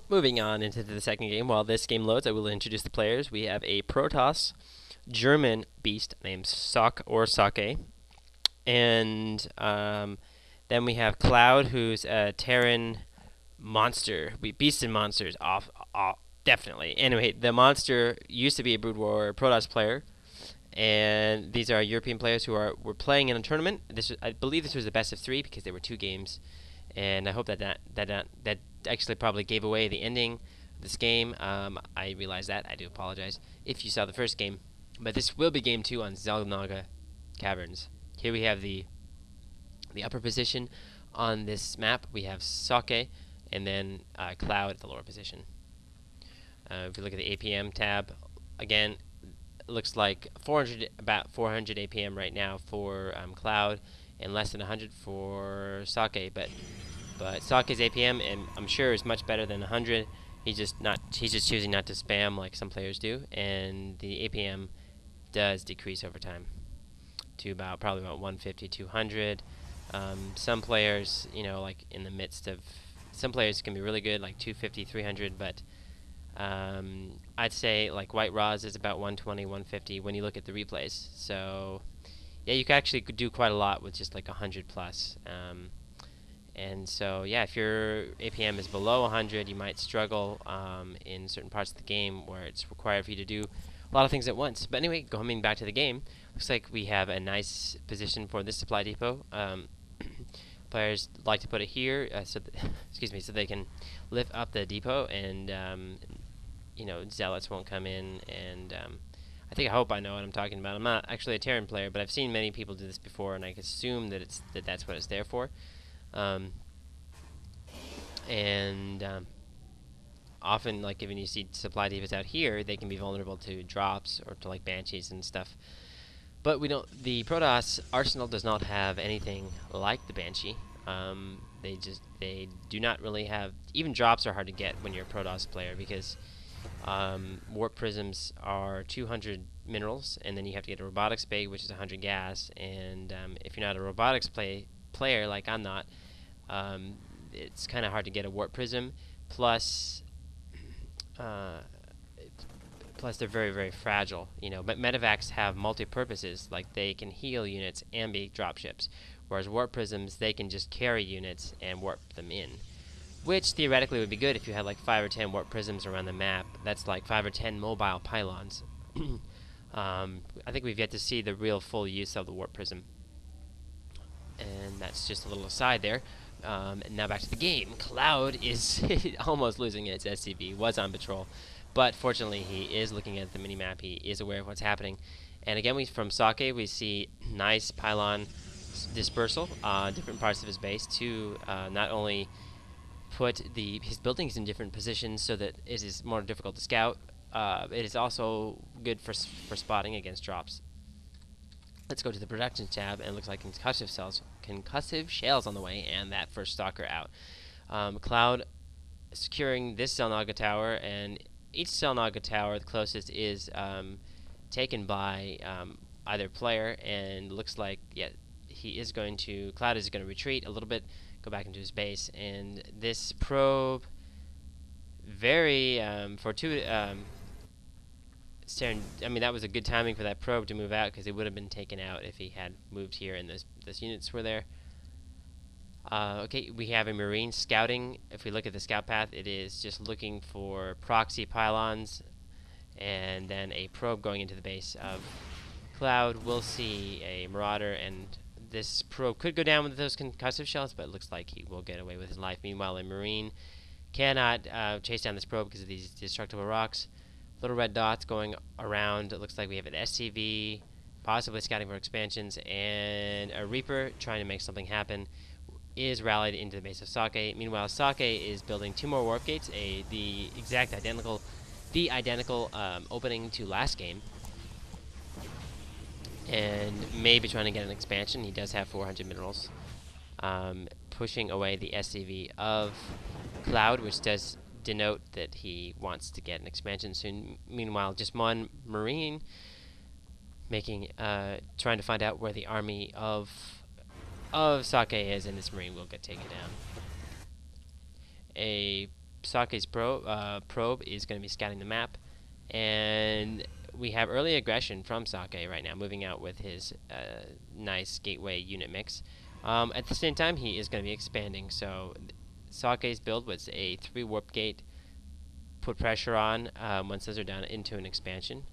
Moving on into the second game. While this game loads, I will introduce the players. We have a Protoss German beast named Socke or Socke, and then we have Cloud, who's a Terran monster. We beasts and monsters off definitely. Anyway, the monster used to be a Brood War Protoss player, and these are European players who were playing in a tournament. I believe this was the best of three because there were two games, and I hope that actually probably gave away the ending of this game. I realize that. I do apologize if you saw the first game, but this will be game two on Zelnaga Caverns. Here we have the upper position on this map. We have Socke, and then Cloud at the lower position. If we look at the APM tab, again, it looks like about 400 APM right now for Cloud, and less than 100 for Socke. But Sokke's APM, and I'm sure, is much better than 100. He's just choosing not to spam like some players do, and the APM does decrease over time to probably about 150, 200. Some players, like in the midst of, some players can be really good, like 250, 300, but I'd say like White Roz is about 120, 150 when you look at the replays. So yeah, you can actually do quite a lot with just like 100 plus. And so yeah, if your APM is below 100, you might struggle in certain parts of the game where it's required for you to do a lot of things at once. But anyway, going back to the game, looks like we have a nice position for this supply depot. Players like to put it here, excuse me, so they can lift up the depot, and zealots won't come in. And I hope I know what I'm talking about. I'm not actually a Terran player, but I've seen many people do this before, and I assume that that's what it's there for. Often, like, when you see supply depots out here, they can be vulnerable to drops or to like banshees and stuff. But we don't. The Protoss arsenal does not have anything like the Banshee. They do not really have. Even drops are hard to get when you're a Protoss player because warp prisms are 200 minerals, and then you have to get a robotics bag, which is 100 gas. And if you're not a robotics player, like I'm not, it's kind of hard to get a warp prism. Plus, they're very, very fragile. But medevacs have multi-purposes, like they can heal units and be dropships, whereas warp prisms, they can just carry units and warp them in, which theoretically would be good if you had like 5 or 10 warp prisms around the map. That's like 5 or 10 mobile pylons. I think we've yet to see the real full use of the warp prism. And that's just a little aside there. And now back to the game. Cloud is almost losing its SCV, was on patrol. But fortunately, he is looking at the minimap. He is aware of what's happening. And again, from Socke, we see nice pylon dispersal, different parts of his base to not only put his buildings in different positions so that it is more difficult to scout, it is also good for spotting against drops. Let's go to the production tab, and it looks like concussive shells on the way, and that first stalker out. Cloud securing this Zelnaga tower, and each Zelnaga tower, the closest, is taken by either player, and looks like, yeah, Cloud is going to retreat a little bit, go back into his base, and this probe, very that was a good timing for that probe to move out, because it would have been taken out if he had moved here and those units were there. Okay, we have a Marine scouting. If we look at the scout path, it is just looking for proxy pylons, and then a probe going into the base of Cloud. We'll see a Marauder, and this probe could go down with those concussive shells, but it looks like he will get away with his life. Meanwhile, a Marine cannot chase down this probe because of these destructible rocks. Little red dots going around. It looks like we have an SCV, possibly scouting for expansions, and a Reaper trying to make something happen is rallied into the base of Socke. Meanwhile, Socke is building 2 more warp gates, the identical opening to last game, and maybe trying to get an expansion. He does have 400 minerals, pushing away the SCV of Cloud, which does denote that he wants to get an expansion soon. Meanwhile, just one Marine trying to find out where the army of Socke is, and this Marine will get taken down. A Socke's probe is going to be scouting the map, and we have early aggression from Socke right now, moving out with his nice gateway unit mix. At the same time, he is going to be expanding, so Socke's build was a 3 warp gate, put pressure on once those are down into an expansion.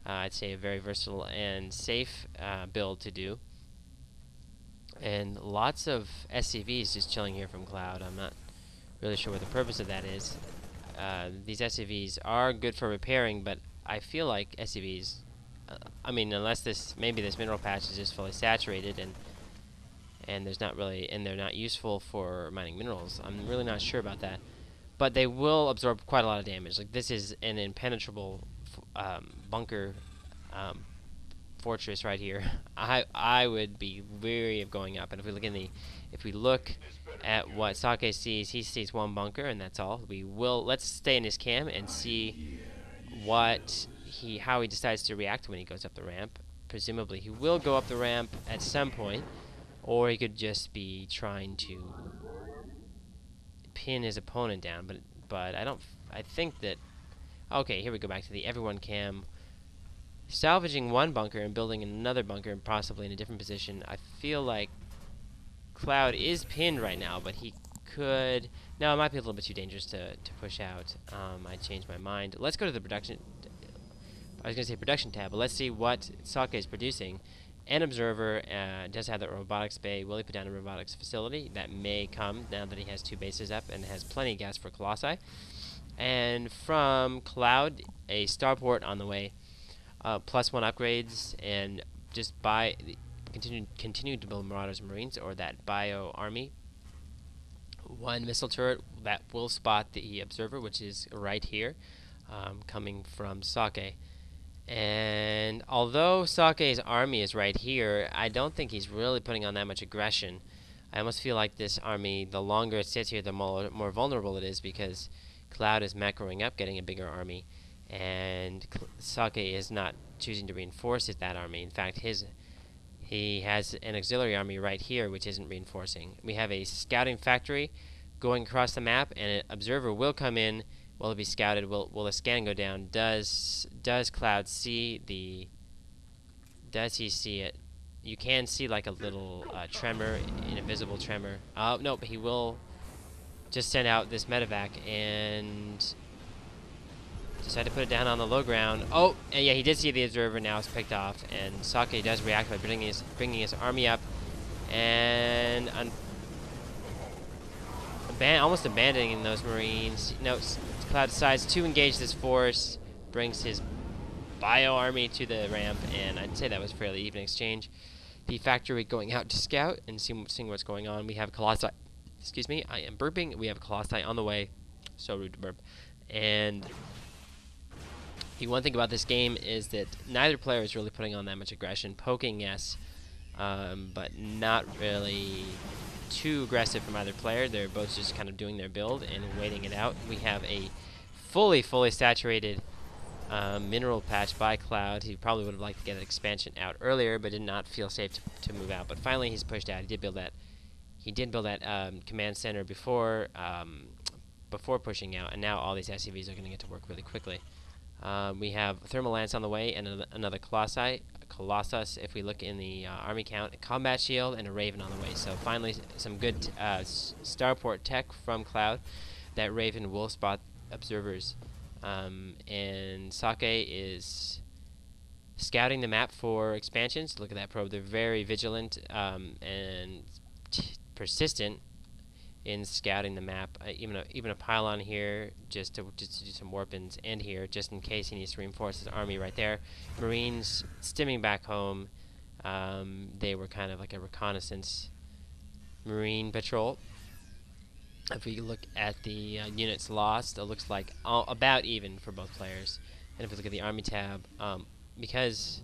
I'd say a very versatile and safe build to do. And lots of SCVs just chilling here from Cloud. I'm not really sure what the purpose of that is. These SCVs are good for repairing, but I feel like SCVs, I mean, unless maybe this mineral patch is just fully saturated and there's not really, and they're not useful for mining minerals. I'm really not sure about that. But they will absorb quite a lot of damage. Like, this is an impenetrable bunker fortress right here. I would be wary of going up. And if we look at what Socke sees, he sees one bunker and that's all. Let's stay in his cam and see how he decides to react when he goes up the ramp. Presumably he will go up the ramp at some point, or he could just be trying to pin his opponent down, but I think that, okay, here we go back to the everyone cam. Salvaging one bunker and building another bunker, and possibly in a different position. I feel like Cloud is pinned right now, but he could... No, it might be a little bit too dangerous to push out. I changed my mind. Let's go to the production... I was going to say production tab, but let's see what Socke is producing. An observer does have the robotics bay. Will he put down a robotics facility? That may come now that he has 2 bases up and has plenty of gas for Colossi. And from Cloud, a starport on the way. +1 upgrades, and just continue to build Marauders and Marines, or that bio army. 1 missile turret that will spot the observer, which is right here, coming from Socke. And although Socke's army is right here, I don't think he's really putting on that much aggression. I almost feel like this army, the longer it sits here, the more vulnerable it is, because Cloud is macroing up, getting a bigger army. And Socke is not choosing to reinforce that army. In fact, he has an auxiliary army right here, which isn't reinforcing. We have a scouting factory going across the map, and an observer will come in. Will it be scouted? Will the scan go down? Does Cloud see the... Does he see it? You can see like a little tremor, an invisible tremor. No, but he will just send out this medevac and... decide to put it down on the low ground. Oh, and yeah, he did see the observer. Now it's picked off, and Socke does react by bringing his army up, and almost abandoning those Marines. No, Cloud decides to engage this force, brings his bio army to the ramp, and I'd say that was a fairly even exchange. The factory going out to scout and seeing what's going on. We have Colossi. Excuse me, I am burping. We have Colossi on the way. So rude to burp. And the one thing about this game is that neither player is really putting on that much aggression. Poking, yes, but not really too aggressive from either player. They're both just kind of doing their build and waiting it out. We have a fully saturated mineral patch by Cloud. He probably would have liked to get an expansion out earlier, but did not feel safe to move out. But finally, he's pushed out. He did build that command center before pushing out, and now all these SCVs are going to get to work really quickly. We have Thermal Lance on the way, and another Colossus, if we look in the army count, a Combat Shield, and a Raven on the way. So finally, some good starport tech from Cloud. That Raven will spot observers. And Socke is scouting the map for expansions. Look at that probe. They're very vigilant and persistent in scouting the map. Even a pylon here just to do some warp-ins, and here just in case he needs to reinforce his army right there. Marines stimming back home. They were kind of like a reconnaissance Marine patrol. If we look at the units lost, it looks like about even for both players. And if we look at the army tab, because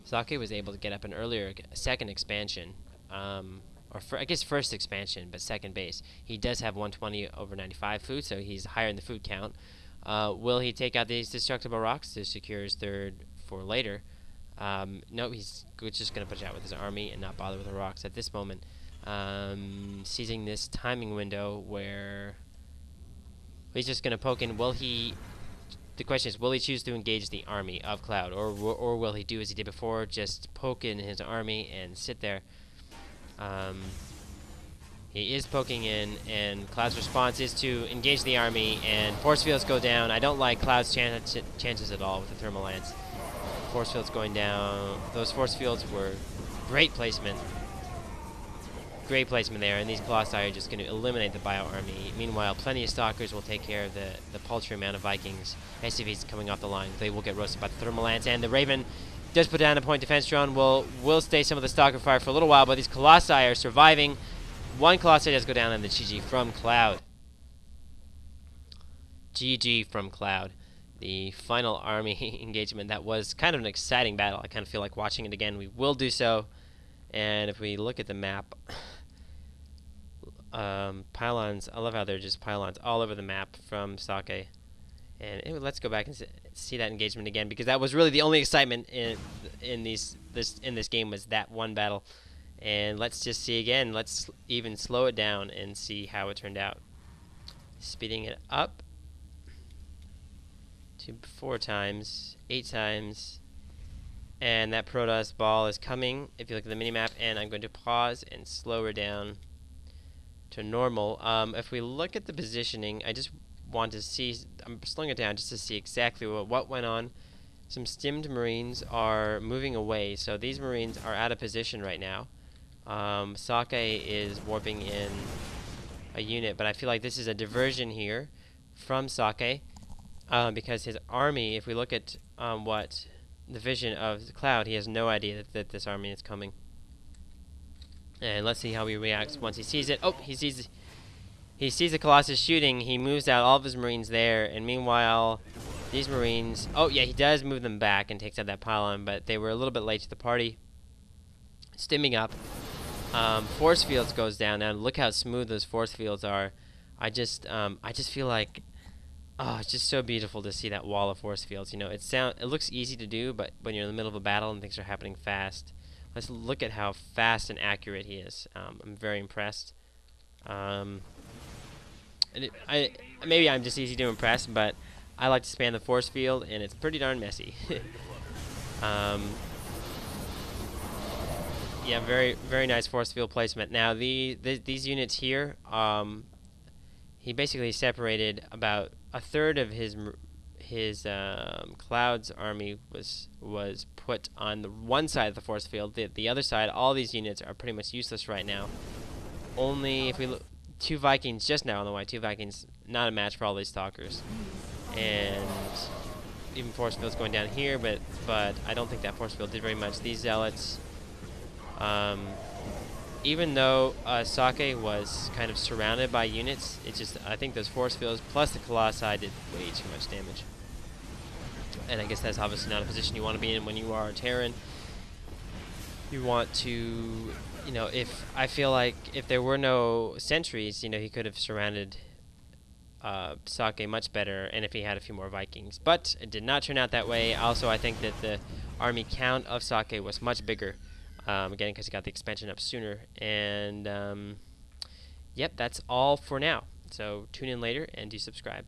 Socke was able to get up an earlier second expansion, I guess first expansion, but second base. He does have 120/95 food, so he's higher in the food count. Will he take out these destructible rocks to secure his third for later? No, he's just going to push out with his army and not bother with the rocks at this moment. Seizing this timing window where He's just gonna poke in. Will he? The question is, will he choose to engage the army of Cloud, or will he do as he did before, just poke in his army and sit there? He is poking in, and Cloud's response is to engage the army, and force fields go down. I don't like Cloud's chances at all with the Thermal Lance. Force fields going down. Those force fields were great placement. Great placement there, and these Colossi are just going to eliminate the Bio army. Meanwhile, plenty of Stalkers will take care of the paltry amount of Vikings. SCVs coming off the line. They will get roasted by the Thermal Lance, and the Raven does put down a point defense drone. Will stay some of the Stalker fire for a little while, but these Colossi are surviving. One Colossi does go down, and the GG from Cloud. GG from Cloud. The final army engagement. That was kind of an exciting battle. I kind of feel like watching it again. We will do so. And if we look at the map, pylons, I love how they're just pylons all over the map from Socke. And anyway, let's go back and see that engagement again, because that was really the only excitement in this game, was that one battle. And let's just see again. Let's even slow it down and see how it turned out. Speeding it up to 4 times, 8 times. And that Protoss ball is coming, if you look at the minimap, and I'm going to pause and slow her down to normal. If we look at the positioning, I just want to see, I'm slowing it down just to see exactly what went on. Some stimmed Marines are moving away, so these Marines are out of position right now. Socke is warping in a unit, but I feel like this is a diversion here from Socke, because his army, if we look at what the vision of the Cloud, he has no idea that this army is coming. And let's see how he reacts once he sees it. Oh, he sees the Colossus shooting. He moves out all of his Marines there, and meanwhile, these Marines, oh yeah, he does move them back and takes out that pylon, but they were a little bit late to the party. Stimming up. Force fields goes down. Now look how smooth those force fields are. I just feel like, oh, it's just so beautiful to see that wall of force fields. You know, it looks easy to do, but when you're in the middle of a battle and things are happening fast, let's look at how fast and accurate he is. I'm very impressed. Maybe I'm just easy to impress, but I like to span the force field, and it's pretty darn messy. Yeah, very, very nice force field placement. Now, these units here, he basically separated about a third of his Cloud's army was put on the one side of the force field. The other side, all these units are pretty much useless right now. Only if we look, 2 Vikings just now on the way. 2 Vikings, not a match for all these Stalkers. And even force field's going down here, but I don't think that force field did very much. These Zealots, even though Socke was kind of surrounded by units, it's just, I think those force fields plus the Colossi did way too much damage. And I guess that's obviously not a position you want to be in when you are a Terran. You want to, you know, I feel like if there were no sentries, you know, he could have surrounded Socke much better, and if he had a few more Vikings. But it did not turn out that way. Also, I think that the army count of Socke was much bigger. Again, because he got the expansion up sooner. And, yep, that's all for now. So tune in later and do subscribe.